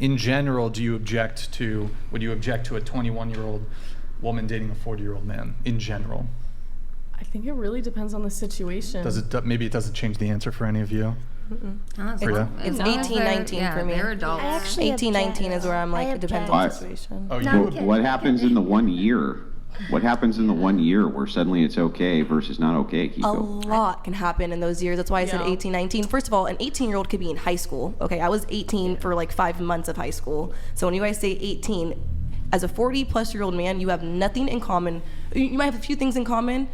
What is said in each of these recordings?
in general, would you object to a 21-year-old woman dating a 40-year-old man in general? I think it really depends on the situation. Maybe it doesn't change the answer for any of you? It's 18, 19 for me. They're adults. 18, 19 is where I'm like, it depends on the situation. Oh, What happens in the 1 year? What happens in the 1 year where suddenly it's okay versus not okay, A Kiko? lot can happen in those years. That's why I said Yeah. 18, 19. First of all, an 18-year-old could be in high school. Okay, I was 18 for like 5 months of high school. So when you guys say 18, as a 40-plus-year-old man, you have nothing in common. You might have a few things in common,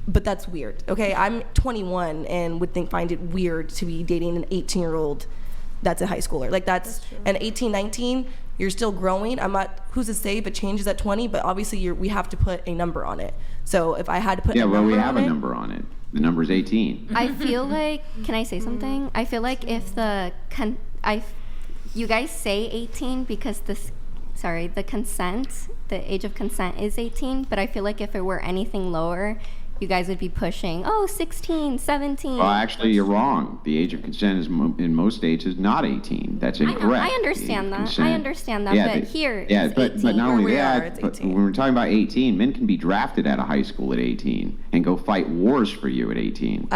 but that's weird. Okay, I'm 21 and would find it weird to be dating an 18-year-old that's a high schooler. Like that's an 18, 19. You're still growing. I'm not. Who's to say if it changes at 20? But obviously, we have to put a number on it. So if I had to put Yeah, a well, number we have on a it, number on it. The number's 18. I feel like, can I say something? I feel like if you guys say 18 because the consent, the age of consent is 18, but I feel like if it were anything lower, you guys would be pushing, 16, 17. Well, actually, you're wrong. The age of consent is in most states is not 18. That's incorrect. I understand that. I understand that, Yeah, but here yeah, it's but 18. not only Where we are, that, it's but 18. when we're talking about 18, men can be drafted out of high school at 18 and go fight wars for you at 18.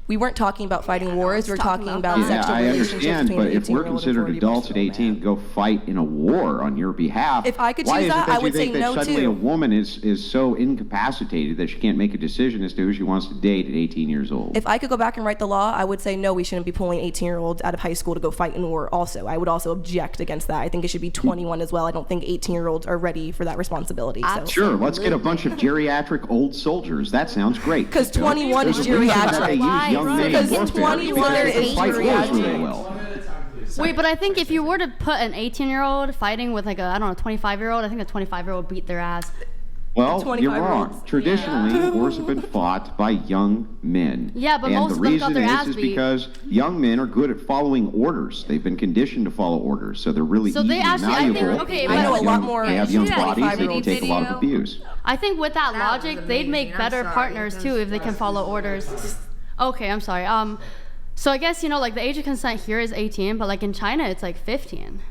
we weren't talking about fighting wars. We're talking about Yeah, sexual I relationships understand, between but an if we're 18-year-old and considered adults at 18 to go fight in a war on your behalf, If I could why choose is it that, that I you would think say that no, suddenly too. a woman is so incapacitated that she can't make a decision as to who she wants to date at 18 years old? If I could go back and write the law, I would say no, we shouldn't be pulling 18-year-olds out of high school to go fight in war also. I would also object against that. I think it should be 21 as well. I don't think 18-year-olds are ready for that responsibility. So. Sure, let's get a bunch of geriatric old soldiers. That sounds great. Because 21 is There's a reason that geriatric. they use young men in Because warfare. 21 Because they is fight wars really geriatric. well. Wait, but I think if you were to put an 18-year-old fighting with like a, 25-year-old, I think a 25-year-old beat their ass. Well, you're 25-year-olds. wrong. Traditionally, wars have been fought by young men. Yeah, but and most the of them got reason their ass is beat. because young men are good at following orders. They've been conditioned to follow orders, so they're really So easy they and actually- I think- malleable. okay, They I know have a lot young- more They have young Yeah, bodies that can 25-year-olds take a lot of abuse. I think with that logic, was they'd make amazing. I'm better sorry. partners too if they can follow orders. Okay, I'm sorry. So I guess, like the age of consent here is 18, but like in China, it's like 15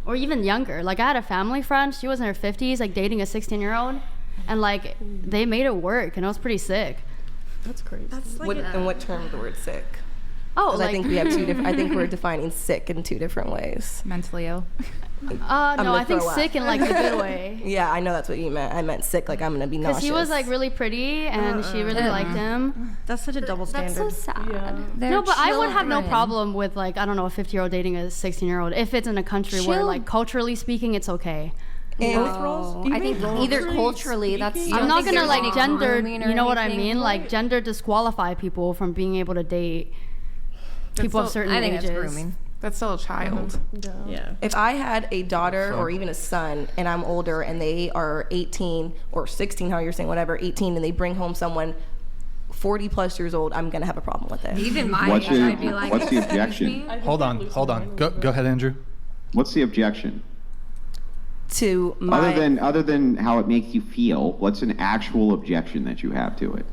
or even younger. Like I had a family friend, she was in her 50s, like dating a 16-year-old, and like they made it work, and it was pretty sick. That's crazy. In what term of the word sick? Oh, Because like I think we have two different. I think we're defining sick in two different ways. Mentally ill. no, gonna I think throw up. sick in like a good way. Yeah, I know that's what you meant. I meant sick, like I'm gonna be nauseous. Because he was like really pretty, and she really liked him. That's such a double That's standard. so sad. Yeah. No, but I would have no problem with like, I don't know, a 50-year-old dating a 16-year-old if it's in a country where Chill. like culturally speaking, it's okay. I think either culturally, that's. I'm not gonna like there's gender, grooming or you know what I anything. mean? Like gender disqualify people from being able to date people of certain I think ages. it's grooming. That's still a child. Yeah. If I had a daughter or even a son and I'm older and they are 18 or 16, how you're saying, whatever, 18, and they bring home someone 40 plus years old, I'm gonna have a problem with it. Even my What's age, the- I'd be like, what's the "Excuse objection?" me?" Hold on. Go ahead, Andrew. What's the objection? To my Other than how it makes you feel, what's an actual objection that you have to it?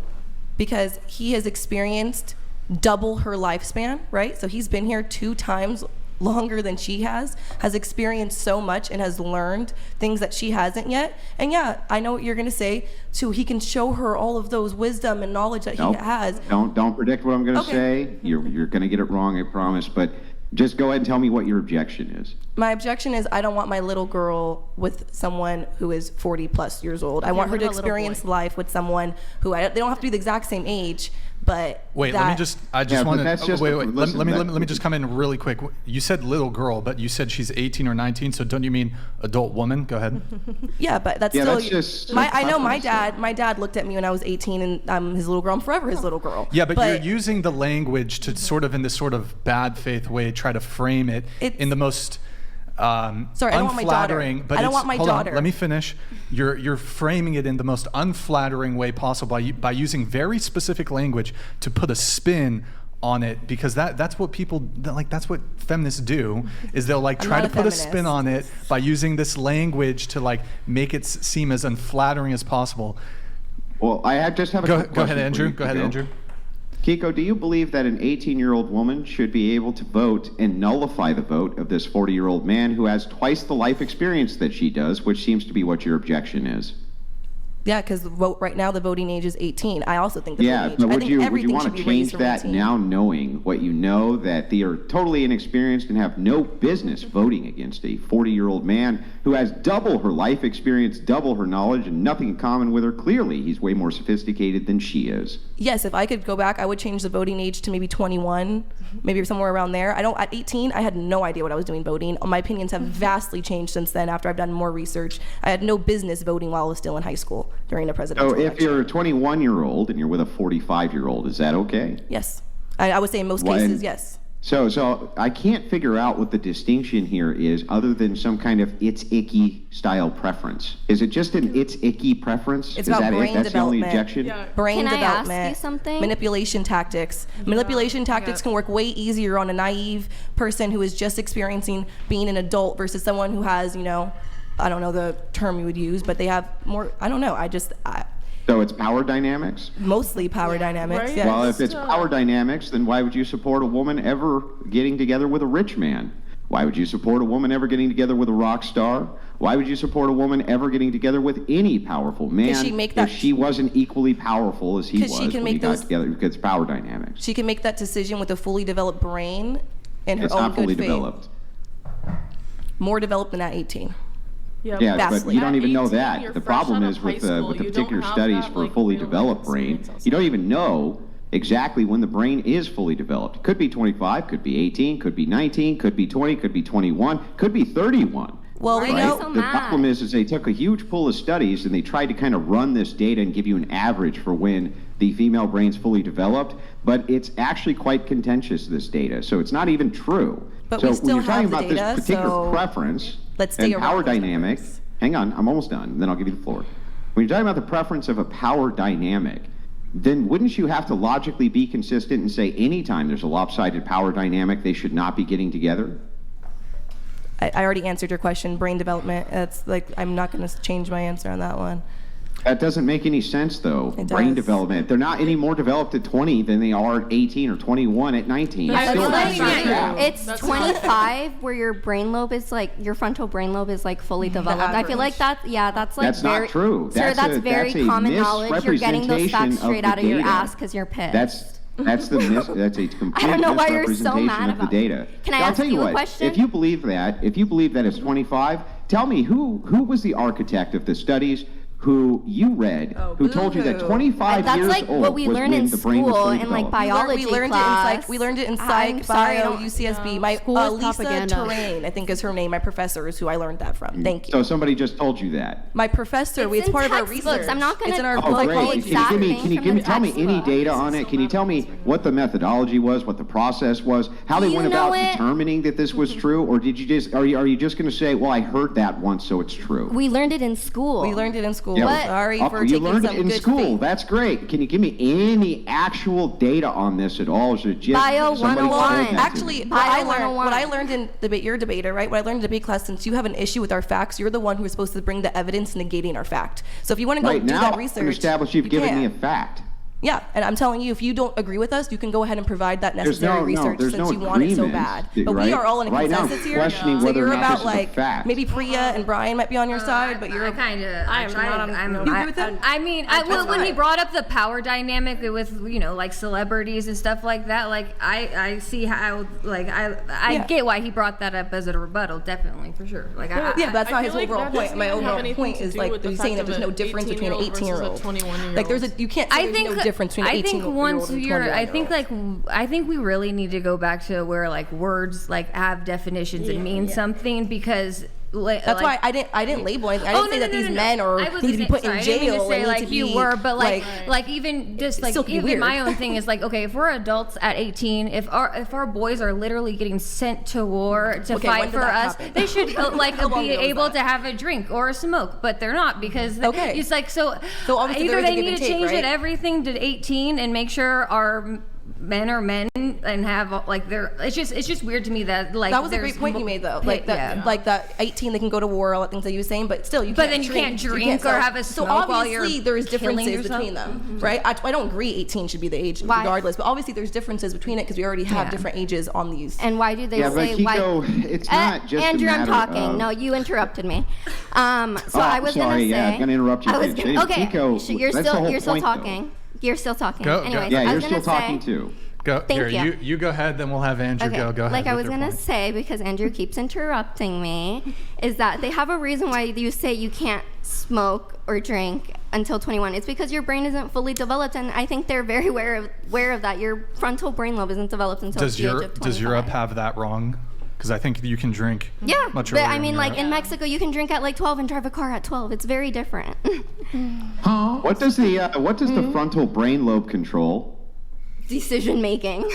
because he has experienced double her lifespan, right? So he's been here 2 times longer than she has experienced so much and has learned things that she hasn't yet. And yeah, I know what you're gonna say. So he can show her all of those wisdom and knowledge that Nope. he has. Don't predict what I'm going to Okay. say. You're going to get it wrong, I promise. But just go ahead and tell me what your objection is. My objection is I don't want my little girl with someone who is 40 plus years old. I want her what to about little experience boy? life with someone who they don't have to be the exact same age, but Wait, that, I just Yeah, but want that's to just wait. a- Let listen, me that- let me just come in really quick. You said little girl, but you said she's 18 or 19. So don't you mean adult woman? Go ahead. Yeah, but that's Yeah, still. that's just I know my preference, dad. My dad looked at me when I was 18, and I'm his little girl. I'm forever his little girl. Yeah, but you're using the language to sort of in this sort of bad faith way try to frame it in the most Sorry, I don't want my daughter. unflattering. But I don't it's- want my hold on, daughter. let me finish. You're framing it in the most unflattering way possible by using very specific language to put a spin on it, because that's what that's what feminists do, is they'll like try not to a put a feminist. spin on it by using this language to like make it seem as unflattering as possible. Well, I just have a Go quick ahead, question for Andrew. you, Go ahead, Kiko. Andrew. Kiko, do you believe that an 18-year-old woman should be able to vote and nullify the vote of this 40-year-old man who has twice the life experience that she does, which seems to be what your objection is? Yeah, because right now the voting age is 18. I also think the Yeah, voting age. but I would think you everything want should to be raised change from that 18. now, knowing what you know, that they are totally inexperienced and have no business voting against a 40-year-old man who has double her life experience, double her knowledge, and nothing in common with her? Clearly, he's way more sophisticated than she is. Yes, if I could go back, I would change the voting age to maybe 21, maybe somewhere around there. At 18, I had no idea what I was doing voting. My opinions have vastly changed since then after I've done more research. I had no business voting while I was still in high school during a presidential So if election. you're a 21-year-old and you're with a 45-year-old, is that okay? Yes. I would say in most Why- cases, yes. So I can't figure out what the distinction here is other than some kind of it's icky style preference. Is it just an it's icky preference? It's is about that brain it? That's the only development. objection? Brain Can I ask development, you something? manipulation tactics. Manipulation tactics can work way easier on a naive person who is just experiencing being an adult versus someone who has, I don't know the term you would use, but they have more, I don't know. So it's power dynamics? Mostly power dynamics, Right? yes. Well, if it's power dynamics, then why would you support a woman ever getting together with a rich man? Why would you support a woman ever getting together with a rock star? Why would you support a woman ever getting together with any powerful man she make that- if she wasn't equally powerful as he 'Cause was she can when he make got those- together? Because power dynamics. She can make that decision with a fully developed brain and her It's own not fully good faith. developed. More developed than at 18. Yeah, Vastly. but you don't At even know 18, that. you're The fresh problem out is of with high the school. You don't particular have studies that, for a like, fully real developed brain, experience you don't outside. even know exactly when the brain is fully developed. It could be 25, could be 18, could be 19, could be 20, could be 21, could be 31. Well, we Why are you know. so The mad? problem is they took a huge pool of studies and they tried to kind of run this data and give you an average for when the female brain's fully developed, but it's actually quite contentious, this data. So it's not even true. But so we still when you're talking have the about data, this particular so preference let's stay and around power those dynamic, numbers. hang on, I'm almost done, then I'll give you the floor. When you're talking about the preference of a power dynamic, then wouldn't you have to logically be consistent and say anytime there's a lopsided power dynamic, they should not be getting together? I already answered your question. Brain development. That's I'm not going to change my answer on that one. That doesn't make any sense, though. It Brain does. development. They're not any more developed at 20 than they are at 18 or 21 at 19. That's Still not not true. true. It's That's 25 where your brain lobe is your frontal brain lobe is fully developed. I feel like average. that's That's very not true. Sir, that's very that's a common knowledge. You're getting those facts misrepresentation of straight the out of your data. ass because you're pissed. That's a complete I don't know why you're so misrepresentation mad of the about it. data. Can I I'll ask tell you you a what, question? If you believe that it's 25, tell me who was the architect of the studies who you read, who told you that boo-hoo. 25 That's years like old what we was learn when in the brain was school fully in developed. biology we learned class. We learned it in I'm psych, sorry, I bio, don't- UCSB. My School is Lisa propaganda. Terrain, I think is her name. My professor is who I learned that from. Thank you. So somebody just told you that. My professor. It's It's part in of our textbooks. research. I'm not gonna It's in our Oh, Oh, book. great. great. the Can exact you thing give me, from the tell me any textbook. data on it? Can you tell me what the methodology was, what the process was, how they you went know about it? determining that this was true, or did you just are you just going to say, well, I heard that once, so it's true? We learned it in school. We learned it in school. Yeah, What? Sorry Oh, for you taking learned some it in good school. faith. That's great. Can you give me any actual data on this at all? Or is it just Bio somebody 101. told that to you? Actually, Bio what 101. I learned in debate, you're a debater, right? What I learned in debate class, since you have an issue with our facts, you're the one who is supposed to bring the evidence negating our fact. So if you want to go Right do now, that I'm research, established you've you given me a can. fact. Yeah, and I'm telling you, if you don't agree with us, you can go ahead and provide that There's necessary no research there's since no you want it so agreement, bad. But right? we are all in a Right now, consensus here. questioning So whether or you're not about this is a fact. maybe Priya and Brian might be on your side, but you're I kind of. I am not on- no. You agree with him? I mean, when he brought up the power dynamic with celebrities and stuff like that, I see how I Yeah. get why he brought that up as a rebuttal, definitely for sure. yeah, but that's I not feel his like overall that point. doesn't My even have overall anything point to is do like with the he's saying that fact there's of no an difference between an 18-year-old 18-year-old. versus a 21-year-old. Like you can't say there's no difference between an 18-year-old once and a you're, 21-year-old. I think we really need to go back to where words have definitions and mean something because. That's why I didn't label anything. I didn't say that these men I was need to be put in I didn't mean jail. to say and need to you be, were, but even just still could be even weird. my own thing is okay, if we're adults at 18, if our boys are literally getting sent to war to Okay, when fight did for that us, happen? they should How long be ago was able that? to have a drink or a smoke, but they're not because Okay. it's so So obviously either there is a they give need and to take, change right? everything to 18 and make sure our men are men and have like they're. It's just weird to me that like That was a there's great point you made, though. Like that, yeah. like that 18, they can go to war, all the things that you were saying, but still, you But can't then you drink. can't drink or have a So smoke while obviously, you're there's killing differences yourself. between them, right? I don't agree 18 should be the age Why? regardless, but obviously there's differences between it because we already have Yeah. different ages on these. And why do they Yeah, but say Kiko, why? it's not just Andrew, a I'm matter talking. of- No, you interrupted me. So Oh, I was gonna sorry, say. yeah, I'm gonna interrupt you, I was Paige. gonna, okay, Kiko, you're that's the still whole you're still point, though. talking. You're still talking. Go. Anyways, Yeah, I you're was still gonna talking say, too. Go Thank here. you. You go ahead, then we'll have Andrew Okay, go ahead. like I with was your gonna point. say, because Andrew keeps interrupting me, is that they have a reason why you say you can't smoke or drink until 21. It's because your brain isn't fully developed, and I think they're very aware of that. Your frontal brain lobe isn't developed until Does the age of 25. Does Europe have that wrong? Because I think you can drink. Yeah, much but earlier I mean, in like Europe. in Mexico, you can drink at like 12 and drive a car at 12. It's very different. What does the frontal brain lobe control? Decision making.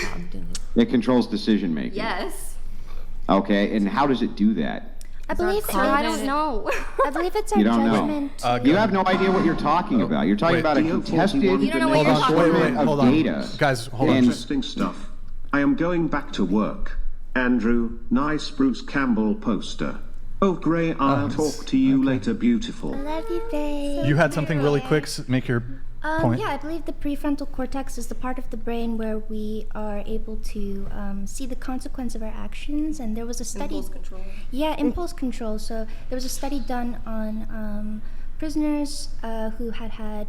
It controls decision making. Yes. Okay, and how does it do that? I believe So I don't know. I believe it's our You don't know. judgment. You have no idea what you're talking about. You're talking Wait. about a DO41 contested You don't know what Hold you're on, talking wait, about. wait, of hold on. data. Guys, hold on. And- Interesting stuff. I am going back to work. Andrew, nice Bruce Campbell poster. Oh, Gray, I'll talk to you later, beautiful. I love you, babe. You had something really quick. Make your point. Yeah, I believe the prefrontal cortex is the part of the brain where we are able to see the consequence of our actions. And there was a study. Impulse control. Yeah, impulse control. So there was a study done on prisoners who had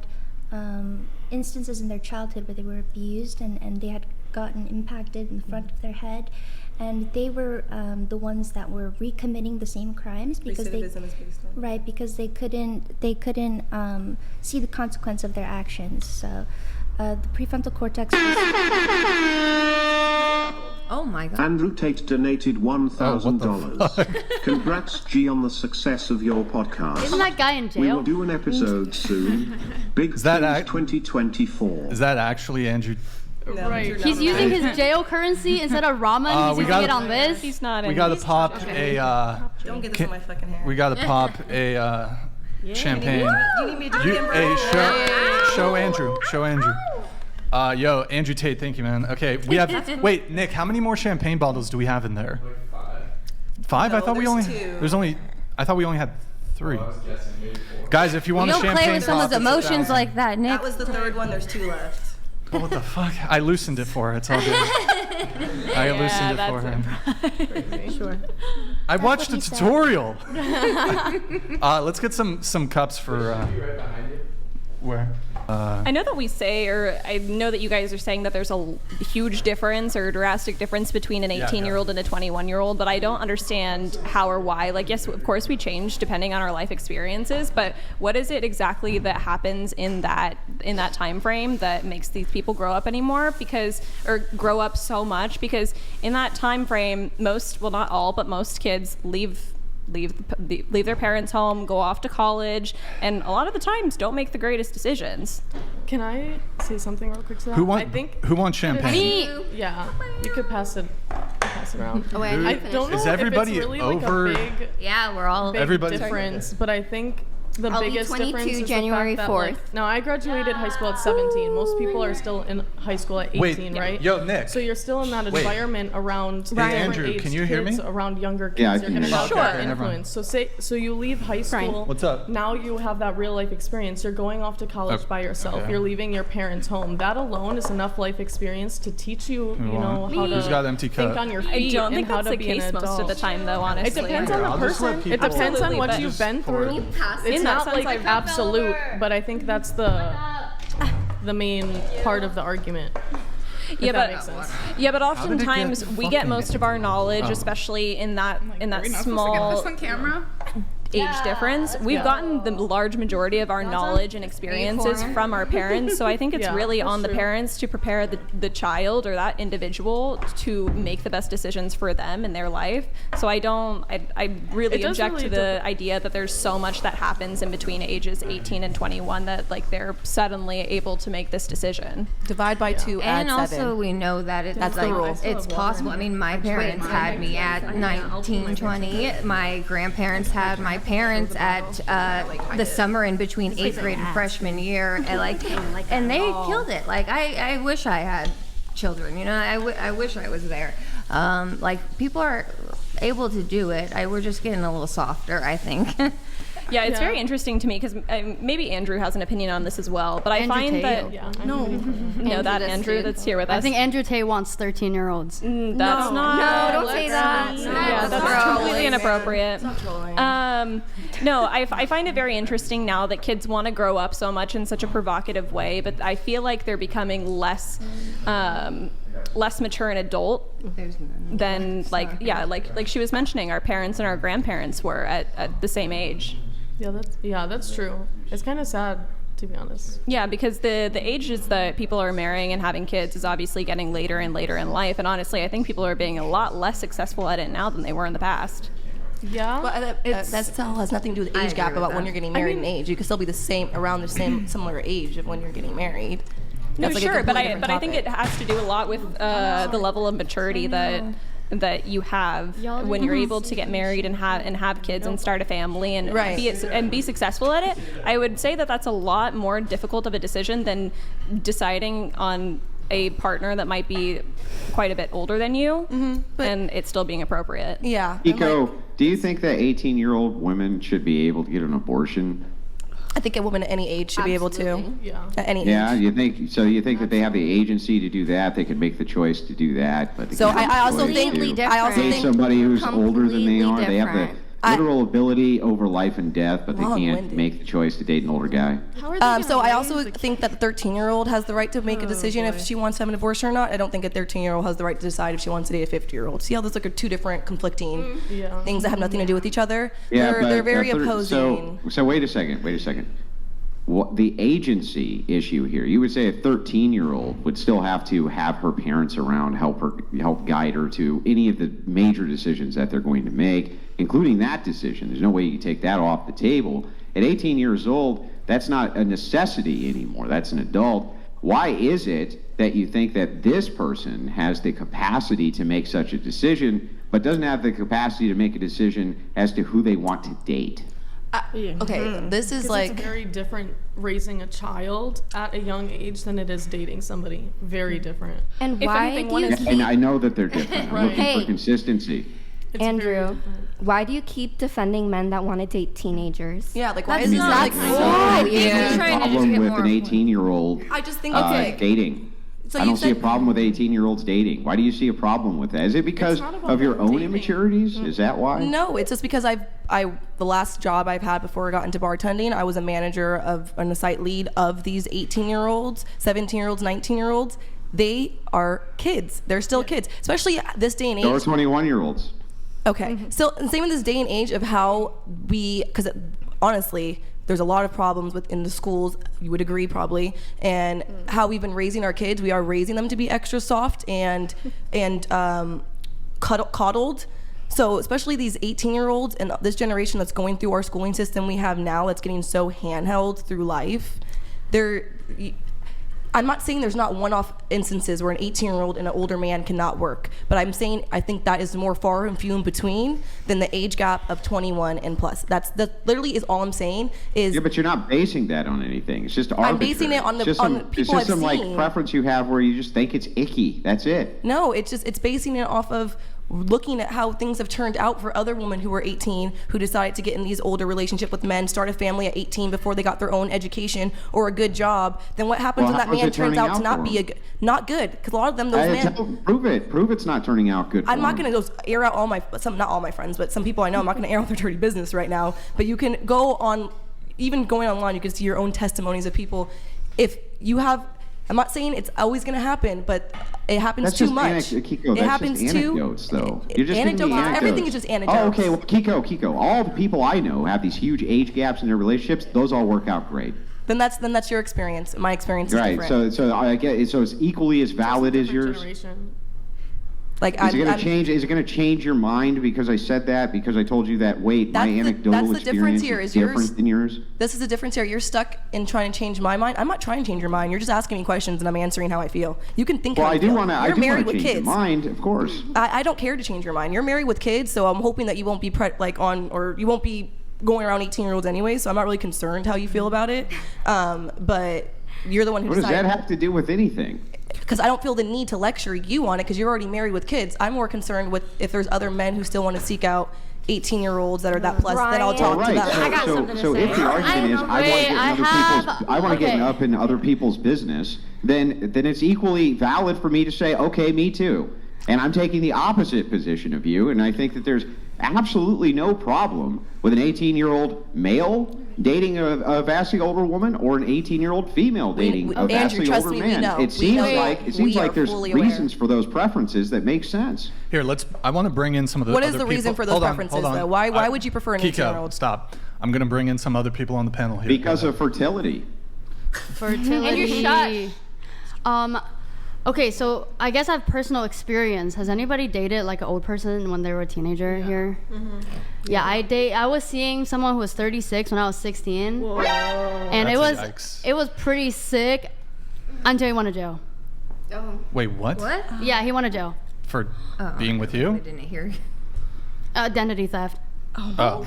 instances in their childhood where they were abused and they had gotten impacted in the front of their head. And they were the ones that were recommitting the same crimes because they Recidivism is based on. right because they couldn't see the consequence of their actions. So the prefrontal cortex. Oh my god. Andrew Tate donated $1,000. fuck? Congrats, G, on the success of your podcast. Isn't that guy in We will jail? do an episode soon. Big that things act- 2024. Is that actually Andrew? Right. He's using his jail currency instead of ramen. He's we using gotta- it on this. He's not. We in- got to he's- pop okay. a. Don't get this in my fucking hair. We got to pop a champagne. You need me to do it, Hey, bro? show Andrew. Show Andrew. Yo, Andrew Tate, thank you, man. Okay, we have. Wait, Nick, how many more champagne bottles do we have in there? Five? I No, thought we there's only. two. There's only. I thought we only had 3. Guys, if you want You a don't champagne play with someone's pop, emotions like that, Nick. That was the third one. There's 2 left. Oh, what the fuck? I loosened it for her. It's all good. I loosened it for her. Sure. I watched a he said. tutorial. Let's get some cups for. Where? I know that we say, or I know that you guys are saying that there's a huge difference or drastic difference between an 18-year-old and a 21-year-old, but I don't understand how or why. Like, yes, of course we change depending on our life experiences, but what is it exactly that happens in that time frame that makes these people grow up anymore? Or grow up so much? Because in that time frame, most, well, not all, but most kids leave their parents' home, go off to college, and a lot of the times don't make the greatest decisions. Can I say something real quick to that? Who I think wants champagne? me. Yeah, you could pass it around. Oh, wait, I finish. don't know Is if everybody it's really over- like a big Yeah, we're all. Everybody- difference, but I think the I'll be biggest 22 difference is January the fact that, 4th. like, now I graduated high school at 17. Most people are still in high school at 18, Wait, right? yo, Nick. So you're still in that Wait. environment around Right. different Andrew, aged can you hear kids, me? around younger kids. Yeah, I You're can gonna hear you. have Sure. that Okay, never mind. influence. So you leave high school. What's up? Now you have that real life experience. You're going off to college Okay. by yourself. Okay. You're leaving your parents' home. That alone is enough life experience to teach you, you know, how to Who's got empty think cup? on your I feet don't and think how that's to the be an case most adult. of the time, though, honestly. It depends on the I'll just let person. people- It depends on Absolutely, what but you've just been pour it. through. In It's that not sense, like like, absolute, but I think that's the main part of the argument. Yeah, If that but makes sense. yeah, but did it get oftentimes we get fucking- most of our knowledge, Oh. especially in that small camera? age difference. We've gotten the large majority of our knowledge and experiences from our parents, so I think it's Yeah, really that's on the true. parents to prepare the child or that individual to make the best decisions for them in their life. So I really It does object really to the idea that there's so much that happens in between ages 18 and 21 that like they're suddenly able to make this decision. Divide by 2, And add also, 7. we know that it's That's the like rule. it's possible. I mean, my parents had me at 19, 20. My grandparents had my parents at the summer in between 8th grade and freshman year, and they killed it. Like I wish I had children. You know, I wish I was there. Like, people are able to do it. We're just getting a little softer, I think. Yeah, it's very interesting to me because maybe Andrew has an opinion on this as well. But I Andrew find Tate. that that Andrew that's here with us. I think Andrew Tate wants 13-year-olds. That's No, not. don't say that. Yeah, that's completely inappropriate. No, I find it very interesting now that kids want to grow up so much in such a provocative way, but I feel like they're becoming less mature and adult than like she was mentioning, our parents and our grandparents were at the same age. Yeah, that's true. It's kind of sad, to be honest. Yeah, because the ages that people are marrying and having kids is obviously getting later and later in life, and honestly, I think people are being a lot less successful at it now than they were in the past. Yeah, But that still has nothing to do with the age gap about when you're getting married in age. You could still be around the same similar age of when you're getting married. No, That's like a sure, but completely different I think it has to do a lot with the level of maturity that you have when you're able to get married and have kids and start a family and be successful at it. I would say that that's a lot more difficult of a decision than deciding on a partner that might be quite a bit older than you, and it's still being appropriate. Yeah. Kiko, do you think that 18-year-old women should be able to get an abortion? I think a woman at any age should be able to. Yeah. At any Yeah, age. you think so? You think that they have the agency to do that? They can make the choice to do that, but they So can't make I the also choice think- to I also date think- somebody who's older than they Completely are. They have the different. literal ability over life and death, but they can't Long-winded. make the choice to date an older guy. So I also think that the 13-year-old has the right to make a decision if she wants to have an abortion or not. I don't think a 13-year-old has the right to decide if she wants to date a 50-year-old. See how those are two different conflicting things that have nothing to do with each other? Yeah, they're but very opposing. So wait a second. What the agency issue here? You would say a 13-year-old would still have to have her parents around, help guide her to any of the major decisions that they're going to make, including that decision. There's no way you can take that off the table. At 18 years old, that's not a necessity anymore. That's an adult. Why is it that you think that this person has the capacity to make such a decision, but doesn't have the capacity to make a decision as to who they want to date? Okay, this is like it's very different raising a child at a young age than it is dating somebody. Very different. And If why anything, do one you is- keep And I know that they're different. I'm looking Hey. for consistency. It's very Andrew, different. why do you keep defending men that want to date teenagers? yeah, like why That's is this not like good. I Yeah. don't see a Trying to problem get with more an 18-year-old I just think dating. So I you don't see a said- problem with 18-year-olds dating. Why do you see a problem with that? Is it because not about of your them own dating. immaturities? Is that why? No, it's just because the last job I've had before I got into bartending, I was a manager and a site lead of these 18-year-olds, 17-year-olds, 19-year-olds. They are kids. They're still kids, especially this day and age. So are 21-year-olds. Okay. So same in this day and age of how because honestly, there's a lot of problems within the schools. You would agree probably, and how we've been raising our kids. We are raising them to be extra soft and coddled. So especially these 18-year-olds and this generation that's going through our schooling system we have now, that's getting so handheld through life. I'm not saying there's not one-off instances where an 18-year-old and an older man cannot work, but I'm saying I think that is more far and few in between than the age gap of 21 and plus. That literally is all I'm saying is. Yeah, but you're not basing that on anything. It's just arbitrary. I'm basing it on It's just on people It's just I've some seen. like preference you have where you just think it's icky. That's it. No, it's basing it off of looking at how things have turned out for other women who were 18 who decided to get in these older relationships with men, start a family at 18 before they got their own education or a good job. Then what happens Well, when that how is man it turns turning out to out not for be them? not good? Because a lot of them, those men. Prove it. Prove it's not turning out good for I'm not them. going to go air out not all my friends, but some people I know. I'm not going to air out their dirty business right now. But you can go on, even going online, you can see your own testimonies of people. If you have, I'm not saying it's always going to happen, but it happens That's too just much. Kiko, It that's happens just too. anecdotes, though. You're just giving me Anecdotes. anecdotes. Everything is just anecdotes. Oh, okay. Well, Kiko, all the people I know have these huge age gaps in their relationships. Those all work out great. Then that's your experience. My experience is Right. different. So I get it. So it's equally as valid as Different yours. generation. Like Is it going to change? Is it going to change your mind because I said that? Because I told you that? Wait, my anecdotal that's the difference experience here, is is yours- different than yours. This is the difference here. You're stuck in trying to change my mind. I'm not trying to change your mind. You're just asking me questions and I'm answering how I feel. You can think Well, how I you do feel. want to. I You're do married want to with change your kids. mind, of course. I don't care to change your mind. You're married with kids, so I'm hoping that you won't be or you won't be going around 18-year-olds anyway. So I'm not really concerned how you feel about it. But you're the one who What does decided. that have to do with anything? because I don't feel the need to lecture you on it because you're already married with kids. I'm more concerned with if there's other men who still want to seek out 18-year-olds that are that plus, then I'll talk to them. I got something to so say. if the argument is I want to get up in other people's business, then it's equally valid for me to say, okay, me too. And I'm taking the opposite position of you, and I think that there's absolutely no problem with an 18-year-old male dating a vastly older woman or an 18-year-old female dating a vastly trust older me, we man. know. It seems We know. like We are there's fully aware. reasons for those preferences that make sense. Here, I want to bring in some of the What is other the reason people. for those Hold on, preferences, hold on. though? Why would you prefer an Kiko, 18-year-old? stop. I'm going to bring in some other people on the panel here. Because Go of fertility. Fertility. And you're Okay, so I guess I have personal experience. Has anybody dated like an old person when they were a teenager here? Yeah, I was seeing someone who was 36 when I was 16. Whoa. And That's it was pretty sick until he went to jail. ahead. Wait, what? What? Yeah, he went to jail. For being with I you? didn't hear. Identity theft. Oh.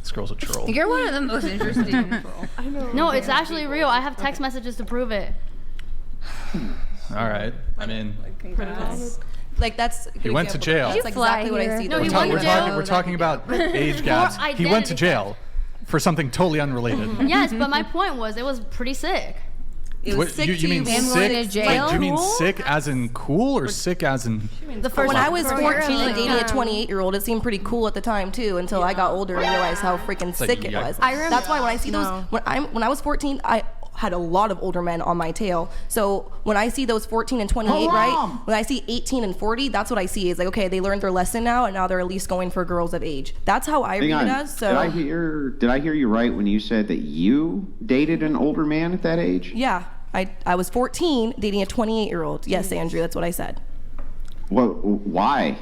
This girl's a troll. You're one of the most interesting. No, it's actually real. I have text messages to prove it. All right. I mean, Like that's. a he good went to example. jail. That's You exactly fly what I here. see. No, though. he went to jail. We're talking about age gaps. He went to identity jail for something totally unrelated. Yes, but my point was it was pretty sick. It was sick you to mean be And sick? going to Wait, jail? do you mean sick as in cool or sick as in? The first When I was girl- 14 dating a 28-year-old, it seemed pretty cool at the time too. Until I got older and realized how freaking sick it was. I remember- That's why when I see those, when I was 14, I had a lot of older men on my tail. So when I see those 14 and 28, right? When I see 18 and 40, that's what I see. Is like, okay, they learned their lesson now, and now they're at least going for girls of age. That's how I Hang read on. it as. So Did I hear you right when you said that you dated an older man at that age? yeah, I was 14 dating a 28-year-old. Yes, Andrew, that's what I said. Well, why?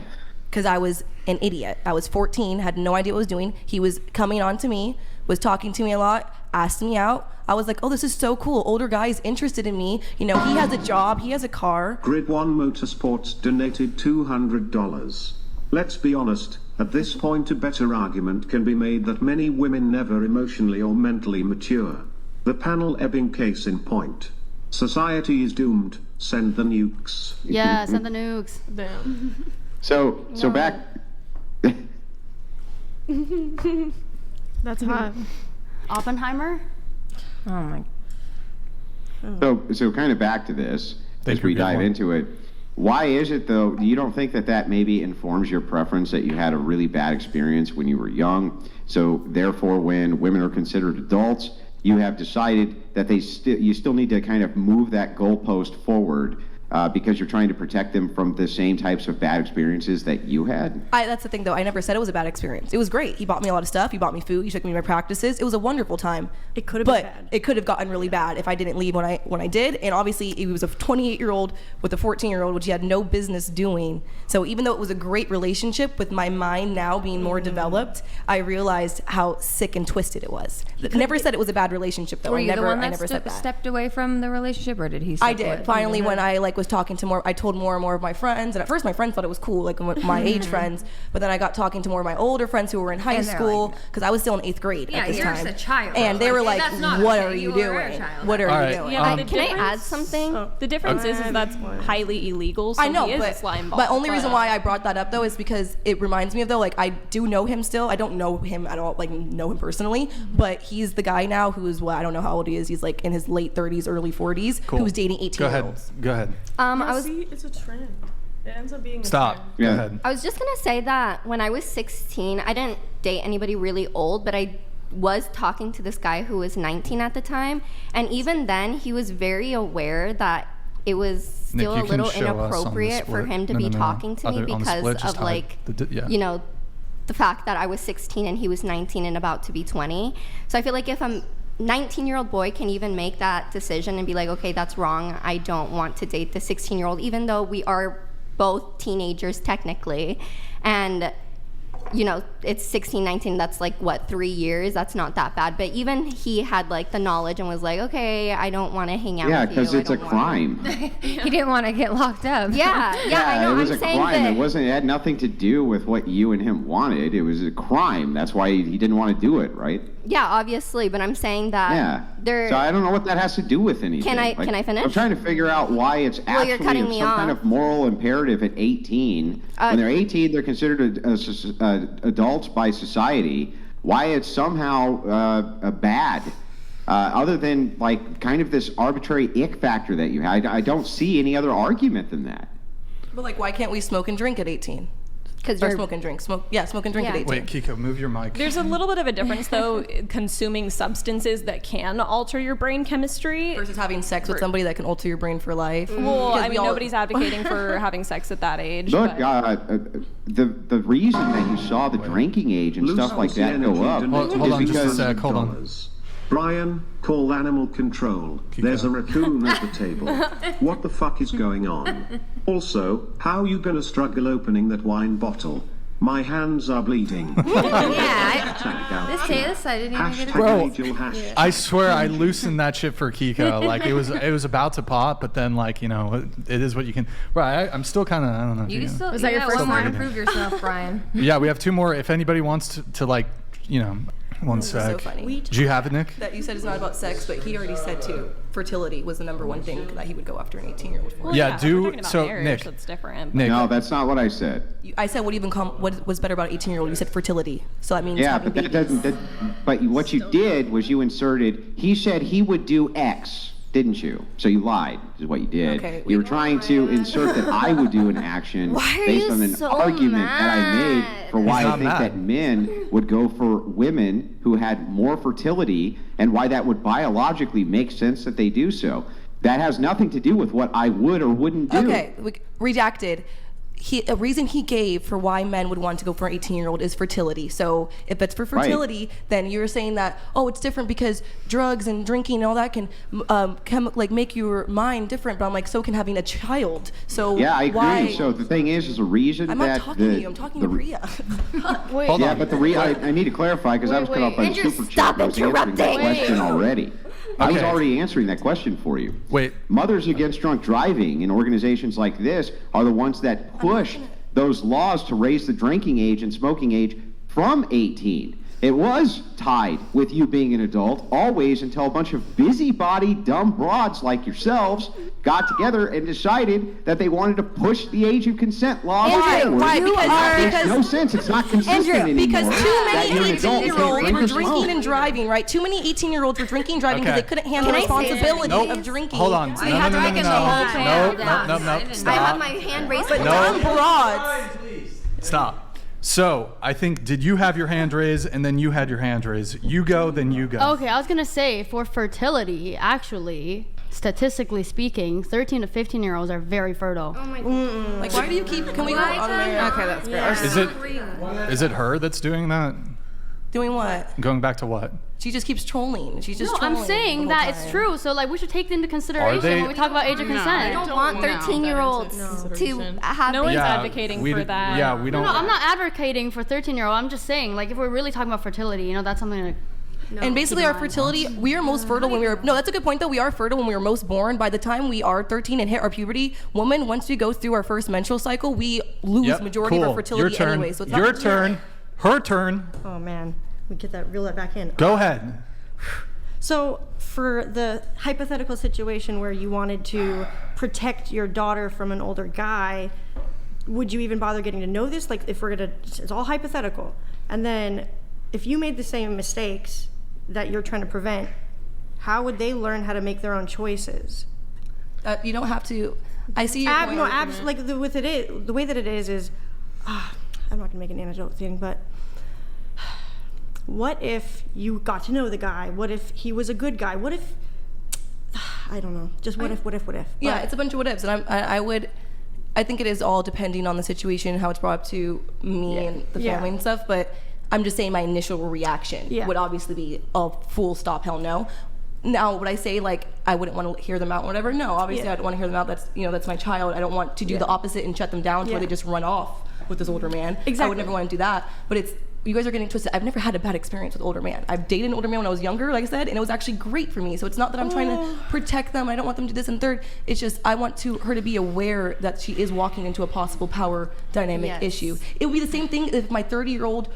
Because I was an idiot. I was 14, had no idea what I was doing. He was coming on to me, was talking to me a lot, asked me out. I was like, oh, this is so cool. Older guy is interested in me. You know, he has a job, he has a car. Grid One Motorsports donated $200. Let's be honest, at this point a better argument can be made that many women never emotionally or mentally mature. The panel ebbing case in point. Society is doomed. Send the nukes. Yeah, send the nukes. Damn. So back. That's hot. Oppenheimer? Oh my. So kind of back to this Think as we you're good dive one. into it. Why is it though? You don't think that maybe informs your preference that you had a really bad experience when you were young? So therefore, when women are considered adults, you have decided that you still need to kind of move that goalpost forward because you're trying to protect them from the same types of bad experiences that you had? That's the thing, though. I never said it was a bad experience. It was great. He bought me a lot of stuff. He bought me food. He took me to my practices. It was a wonderful time. It could have been But bad. it could have gotten really bad if I didn't leave when I did. And obviously, he was a 28-year-old with a 14-year-old, which he had no business doing. So even though it was a great relationship, with my mind now being more developed, I realized how sick and twisted it was. Never said it was a bad relationship, though. Were you the one I that never said that. stepped away from the relationship, or did he? I did. Finally, when I was talking to more, I told more and more of my friends. And at first, my friends thought it was cool, like my age friends. But then I got talking to more of my older friends who were in high And they're school, like- because I was still in 8th grade Yeah, at this you're time. just a child. And they were like, That's not "What okay. are you You were a doing? child." What are All you right. doing?" Yeah, Can I add something? The difference is that's highly illegal. So I know, he is a but slime ball. the only reason why I brought that up though is because it reminds me of though, like I do know him still. I don't know him at all, like know him personally, but he's the guy now who's I don't know how old he is. He's like in his late 30s, early 40s, Cool. who's dating 18-year-olds. Go ahead. I was See, it's a trend. It ends up being a Stop. trend. Go Yeah. ahead. I was just gonna say that when I was 16, I didn't date anybody really old, but I was talking to this guy who was 19 at the time, and even then, he was very aware that it was Nick, still you a can little show us on the inappropriate for split. him to No, be no, no. talking to me On the because split, just of like, yeah. you know, the fact that I was 16 and he was 19 and about to be 20. So I feel like if a 19-year-old boy can even make that decision and be like, okay, that's wrong, I don't want to date the 16-year-old, even though we are both teenagers technically, and you know, it's 16, 19, that's like what, 3 years? That's not that bad. But even he had like the knowledge and was like, okay, I don't want to hang out Yeah, with you. because it's I a don't crime. He didn't want to get locked up. Yeah, I know. it was I'm a saying crime. that. It had nothing to do with what you and him wanted. It was a crime. That's why he didn't want to do it, right? Yeah, obviously, but I'm saying that Yeah. they're. So I don't know what that has to do with anything. Can I finish? I'm trying to figure out why it's Well, you're actually cutting of me some kind off. of moral imperative at 18. When they're 18, they're considered adults by society. Why it's somehow bad, other than like kind of this arbitrary ick factor that you had. I don't see any other argument than that. But like, why can't we smoke and drink at 18? Because Or you're. smoke and drink. Smoke and drink Yeah. at 18. Wait, Kiko, move your mic. There's a little bit of a difference, though, consuming substances that can alter your brain chemistry. Versus having sex with somebody that can alter your brain for life. Well, Because I we mean, all- nobody's advocating for having sex at that age. Look, but- the reason that you saw the drinking age and stuff like that go up Hold is on just a because sec. Hold on. Brian, call animal control. There's a raccoon at the table. What the fuck is going on? Also, how you gonna struggle opening that wine bottle? My hands are bleeding. This I didn't even get Bro, Nigel hashtag. I swear I loosened that shit for Kiko. Like it was about to pop, but then like it is what you can. Right, I'm still kind of I don't know. if You you still. Was that your yeah, first one more one? to prove yourself, Brian. Yeah, we have two more. If anybody wants to like one This is sec. so funny. Do you have it, Nick? That you said it's not about sex, but he already said too. Fertility was the number one thing that he would go after an 18-year-old for. Well, Yeah, if we're do- talking about so, marriage, Nick. that's different. Nick. No, that's not what I said. I said what was better about an 18-year-old? You said fertility. So that means Yeah, having but that babies. doesn't. But what you did was you inserted. He said he would do X, didn't you? So you lied, is what you did. Okay, You were trying to insert that I would do an action Why are based you on an so argument that I made mad? for why He's I not think mad. that men would go for women who had more fertility, and why that would biologically make sense that they do so. That has nothing to do with what I would or wouldn't do. Okay, redacted. A reason he gave for why men would want to go for an 18-year-old is fertility. So if it's for fertility, then you're saying that, oh, it's different because drugs and drinking and all that can like make your mind different. But I'm like, so can having a child. So Yeah, I agree. why? So the thing is a reason I'm that not talking to you. I'm talking to Priya. Hold Yeah, on. but I need to clarify because I was cut off by the Andrew, super stop chat. I was answering that interrupting. question already. I was Okay. already answering that question for you. Wait. Mothers Against Drunk Driving and organizations like this are the ones that push those laws to raise the drinking age and smoking age from 18. It was tied with you being an adult, always, until a bunch of busybody, dumb broads like yourselves got together and decided that they wanted to push the age of consent laws forward. Why? It makes no Because sense. It's not consistent anymore. because too that many you're an adult and can't 18-year-olds drink were or smoke. drinking and driving, right? Too many 18-year-olds were drinking and driving because Okay. they couldn't handle the Can I say responsibility Nope. of drinking. Hold on. No, no, no, no, taken no, the whole no. thing Nope, down. nope, nope, nope. I Stop. have my hand raised. But No. dumb broads. Stop. So, I think, did you have your hand raised and then you had your hand raised? You go, then you go. Okay, I was gonna say for fertility, actually, statistically speaking, 13 to 15-year-olds are very fertile. Oh my God. Like, why do you keep? Can we go on there? Okay, that's fair. Is it her that's doing that? Doing what? Going back to what? She just keeps trolling. She's just No, trolling I'm saying the whole that it's time. true. So like we should take into consideration they- when we talk about age of consent. I don't want 13-year-olds to have No one's babies. advocating for that. Yeah, we don't. No, I'm not advocating for 13-year-old. I'm just saying, like, if we're really talking about fertility, that's something to. And basically, our fertility, we are most fertile when we were. No, that's a good point, though. We are fertile when we were most born. By the time we are 13 and hit our puberty, women, once we go through our first menstrual cycle, we lose Yep, majority cool. of our fertility Your turn. anyway. So it's Your not turn. Her turn. Oh man, we get that, reel that back in. Go ahead. So for the hypothetical situation where you wanted to protect your daughter from an older guy, would you even bother getting to know this? Like if we're gonna, it's all hypothetical. And then if you made the same mistakes that you're trying to prevent, how would they learn how to make their own choices? You don't have to. I see your point. No, like the way that it is I'm not gonna make an anecdote thing, but what if you got to know the guy? What if he was a good guy? What if I don't know. Just what if? Yeah, But- it's a bunch of what ifs, and I think it is all depending on the situation, how it's brought up to me and the Yeah. family and stuff. But I'm just saying my initial reaction Yeah. would obviously be a full stop, hell no. Now, would I say like I wouldn't want to hear them out, or whatever? No, obviously Yeah. I don't want to hear them out. That's my child. I don't want to do the opposite and shut them down to where Yeah. they just run off with this older man. I Exactly. would never want to do that. But you guys are getting twisted. I've never had a bad experience with older man. I've dated an older man when I was younger, like I said, and it was actually great for me. So it's not that I'm trying to protect them. I don't want them to do this and third. It's just I want her to be aware that she is walking into a possible power dynamic Yes. issue. It would be the same thing if my 30-year-old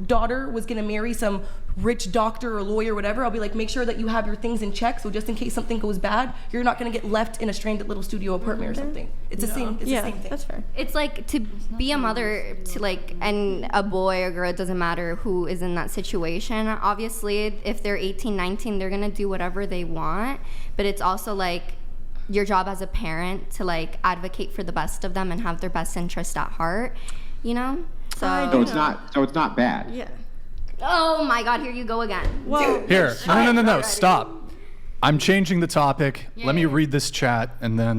daughter was gonna marry some rich doctor or lawyer or whatever, I'll be like, make sure that you have your things in check, so just in case something goes bad, you're not gonna get left in a stranded little studio apartment or something. It's the same. It's the same thing. That's fair. It's like to be a mother to like, and a boy or girl, it doesn't matter who is in that situation. Obviously, if they're 18, 19, they're gonna do whatever they want, but it's also like your job as a parent to like advocate for the best of them and have their best interest at heart, you know? So it's not bad. Yeah. Oh my God, here you go again. Well, Here, no, stop. I'm changing the topic. Let me read this chat, and then